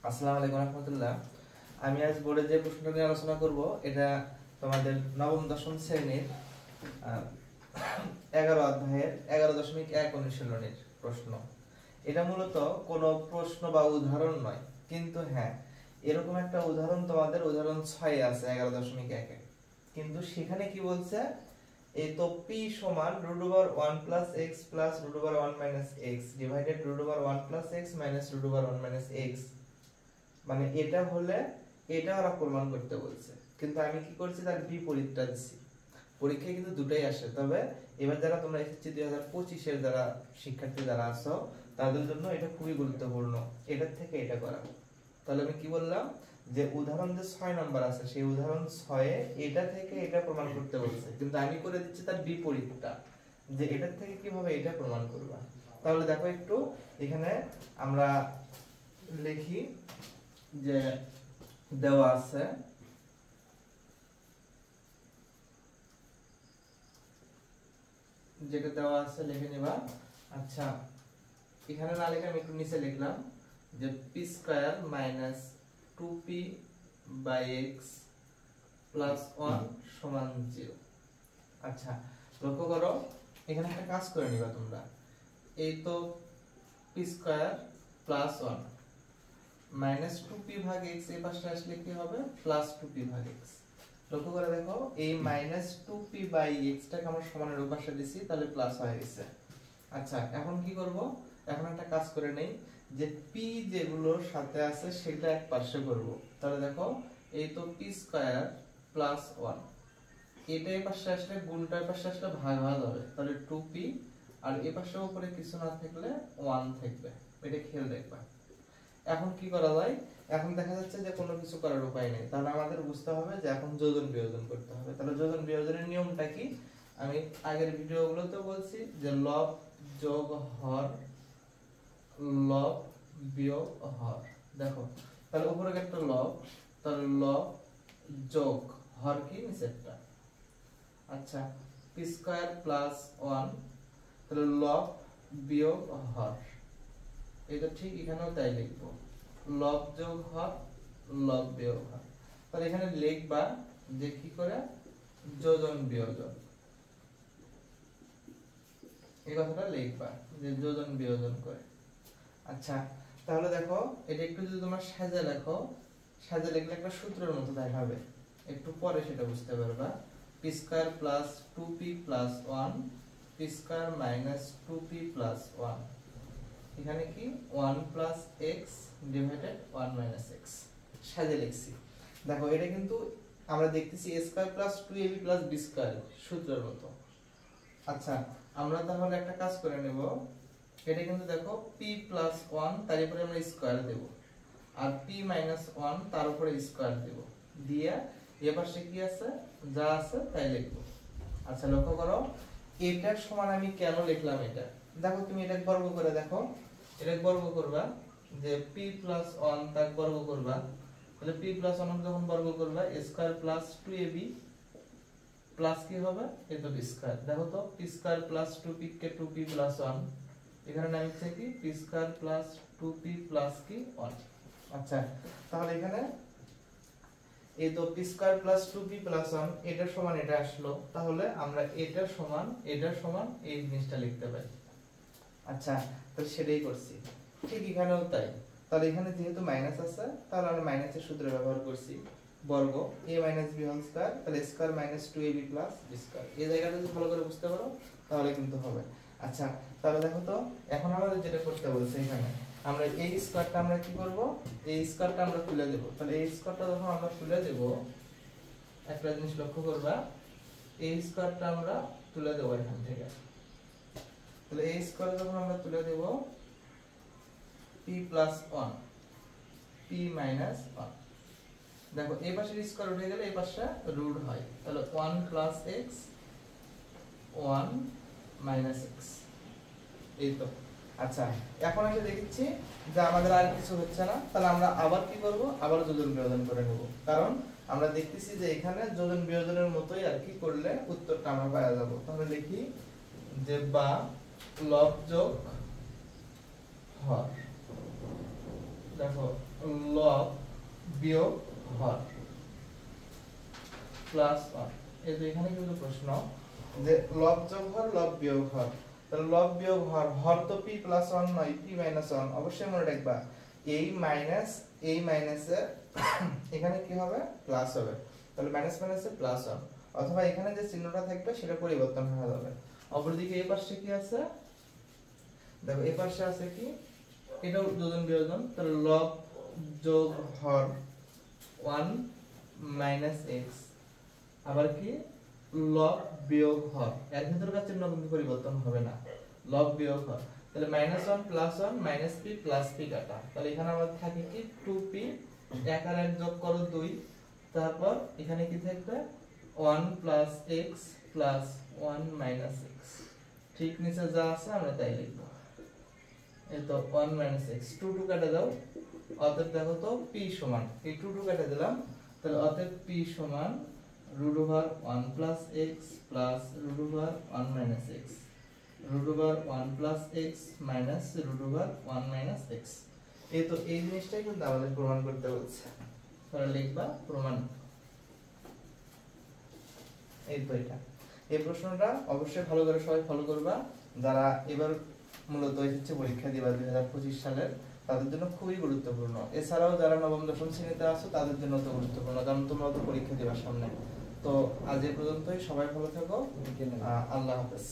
আসসালামু আলাইকুম রাহমাতুল্লাহ। আমি আজ বোর্ডে যে প্রশ্নটা নিয়ে আলোচনা করব এটা তোমাদের নবম দশম শ্রেণীর 11 অধ্যায়ের 11.1 অনুশীলনীর প্রশ্ন। এটা মূলত কোনো প্রশ্ন বা উদাহরণ নয়, কিন্তু হ্যাঁ এরকম একটা উদাহরণ তোমাদের উদাহরণ 6 আছে 11.1-এ। কিন্তু সেখানে কি বলছে, এই তো p সমান √1 + x + √1 - x divided √1 + x - √1 - x, মানে এটা হলে এটা ওরা প্রমাণ করতে বলছে। কিন্তু আমি কি করছি, তার বিপরীতটা দিছি। পরীক্ষায় কিন্তু দুটোই আসে, তবে এবার যারা তোমরা এসএসসি 2025 এর যারা শিক্ষার্থী যারা আছো তাদের জন্য এটা খুবই গুরুত্বপূর্ণ, এটার থেকে এটা করা। তাহলে আমি কি বললাম যে উদাহরণ যে 6 নাম্বার আছে সেই উদাহরণ 6 এ এটা থেকে এটা প্রমাণ করতে বলছে, কিন্তু আমি করে দিচ্ছি তার বিপরীতটা, যে এটার থেকে কিভাবে এটা প্রমাণ করবা। তাহলে দেখো একটু এখানে আমরা লিখি যে দেওয়া আছে যেটা দেওয়া আছে লিখে নিবা। আচ্ছা এখানে না লিখে আমি একটু নিচে লিখলাম যে p² - 2p/x + 1 = 0। আচ্ছা লক্ষ্য করো এখানে একটা কাজ করে নিবা তোমরা। এই তো p² + 1 -2p/x এই পাশে আসলে কি হবে +2p/x। লক্ষ্য করে দেখো এই -2p/x টাকে আমরা সমানের পাশে দিছি, তাহলে প্লাস হয়ে গেছে। আচ্ছা এখন কি করব, এখন একটা কাজ করে নেই যে p যেগুলোর সাথে আছে সেটা এক পাশে করব। তাহলে দেখো এই তো p² + 1 এটা এই পাশে আসলে গুণটা এই পাশে আসলে ভাগ হয়ে যাবে, তাহলে 2p আর এই পাশে উপরে কিছু না থাকলে 1 থাকবে। এটা খেয়াল রাখবা। এখন কি করা যায়, এখন দেখা যাচ্ছে যে কোনো কিছু করার উপায় নেই, তাহলে আমাদের বুঝতে হবে যে এখন যোজন বিয়োজন করতে হবে। তাহলে যোজন বিয়োজনের নিয়মটা কি, আমি আগের ভিডিওগুলোতে বলছি যে লব যোগ হর, লব বিয়োগ হর। দেখো তাহলে উপরে একটা লব, তাহলে লব যোগ হর কি নিচেরটা। আচ্ছা p² + 1 তাহলে লব বিয়োগ হর, এটা ঠিক এখানেও তাই লিখবো, লব যোগ হর লব বিয়োগ হর। তাহলে এখানে লিখবা যে কি করে যোজন বিয়োজন, এই কথাটা লিখবা যে যোজন বিয়োজন করে। আচ্ছা তাহলে দেখো এটা একটু যদি তোমরা সাজা লেখো, সাজা লিখলে একটা সূত্রের মতো দেখাবে, একটু পরে সেটা বুঝতে পারবা। p² + 2p + 1 p² - 2p + 1, এখানে কি 1 + x ডিভাইডেড 1 - x সাজে লিখছি। দেখো এটা কিন্তু আমরা দেখতেছি a² + 2ab + b² সূত্রের মতো। আচ্ছা আমরা তাহলে একটা কাজ করে নেব, এটা কিন্তু দেখো p + 1 তার উপরে আমরা স্কয়ার দেব, আর p - 1 তার উপরে স্কয়ার দেব, দিয়ে এই পাশে কি আছে যা আছে তাই লিখব। আচ্ছা লক্ষ্য করো এটার সমান আমি কেন লিখলাম এটা, দেখো তুমি এটা বর্গ করে দেখো, এটা বর্গ করবা যে p + 1 তার বর্গ করবা, তাহলে p + 1 যখন বর্গ করবা a² + 2ab প্লাস কি হবে এই তো b²। দেখো তো p² + 2p কে 2p + 1, এখানে নামছে কি p² + 2p + কি 1। আচ্ছা তাহলে এখানে এই তো p² + 2p + 1 এটার সমান এটা আসলো, তাহলে আমরা এটার সমান এই জিনিসটা লিখতে পারি। আচ্ছা তো সেটাই করছি, ঠিক এখানেও তাই। তাহলে এখানে যেহেতু মাইনাস আছে তাহলে আমরা মাইনাসের সূত্র ব্যবহার করছি, বর্গ a - b² তাহলে স্কয়ার - 2ab + b²। এই জায়গাটা যদি ভালো করে বুঝতে পারো তাহলে কিন্তু হবে। আচ্ছা তাহলে দেখো তো এখন আমাদের যেটা করতে বলছে এখানে আমরা এই স্কয়ারটা আমরা কি করব, এই স্কয়ারটা আমরা তুলে দেব। তাহলে এই স্কয়ারটা যখন আমরা তুলে দেব একটা জিনিস লক্ষ্য করবা, এই স্কয়ারটা আমরা তুলে দেব এখান থেকে। তাহলে এই স্কয়ার যখন আমরা তুলে দেব p + 1 p - 1, দেখো এই পাশের স্কয়ার উঠে গেলে এই পাশে রুট হয়, তাহলে 1 + x 1 - x এই তো। আচ্ছা এখন এসে দেখছি যে আমাদের আর কিছু হচ্ছে না, তাহলে আমরা আবার কি করব, আবার যোজন বিয়োজন করে নেব, কারণ আমরা দেখতেছি যে এখানে যোজন বিয়োজনের মতোই আর কি করলে উত্তরটা আমরা পাওয়া যাব। তাহলে লিখি যে বা লব যোগ হর দেখো লব বিয়োগ হর প্লাস 1, এই যে এখানে কিন্তু প্রশ্ন যে লব যোগ হর লব বিয়োগ হর, তাহলে লব বিয়োগ হর, হর তো p প্লাস 1 নয়, p মাইনাস 1, অবশ্যই মনে রাখবা এই মাইনাসে এখানে কি হবে প্লাস হবে, তাহলে মাইনাস মাইনাসে প্লাস 1, অথবা এখানে যে চিহ্নটা থাকবে সেটা পরিবর্তন হয়ে যাবে। অপরদিকে এই পাশে কি আছে, দেখো এই পাশে আছে কি, এটাও যোজন বিয়োজন, তাহলে লব যোগ হর 1 মাইনাস x, আবার কি লব বিয়োগ হর, এর ভিতরকার চিহ্ন কিন্তু পরিবর্তন হবে না, লব বিয়োগ হর, তাহলে -1 + 1 -p + p কাটা, তাহলে এখানে আমাদের থাকে কি 2p, 1 আর 1 যোগ করো 2, তারপর এখানে কি থাকবে 1 + x + 1 - x, ঠিক নিচে যা আছে আমরা তাই লিখব, এই তো 1 - x, 2 2 কাটা দাও, অতএব দেখো তো p সমান, এই 2 2 কেটে দিলাম, তাহলে অতএব p সমান √1 + x +√1 - x, √1 + x -√1 - x, এই তো এই জিনিসটাই কিন্তু আমাদের প্রমাণ করতে বলছে, তাহলে লিখবা প্রমাণ, এই তো এটা। এই প্রশ্নটা অবশ্যই ভালো করে সবাই ফলো করবা, যারা এবার মূলত হচ্ছে পরীক্ষা দিবা 2025 সালের, তাদের জন্য খুবই গুরুত্বপূর্ণ। এছাড়াও যারা নবম দশম শ্রেণীতে আছো তাদের জন্য তো গুরুত্বপূর্ণ, কারণ তোমরা তো পরীক্ষা দিবা সামনে। তো আজ এই পর্যন্তই, সবাই ভালো থাকো, আল্লাহ হাফেজ।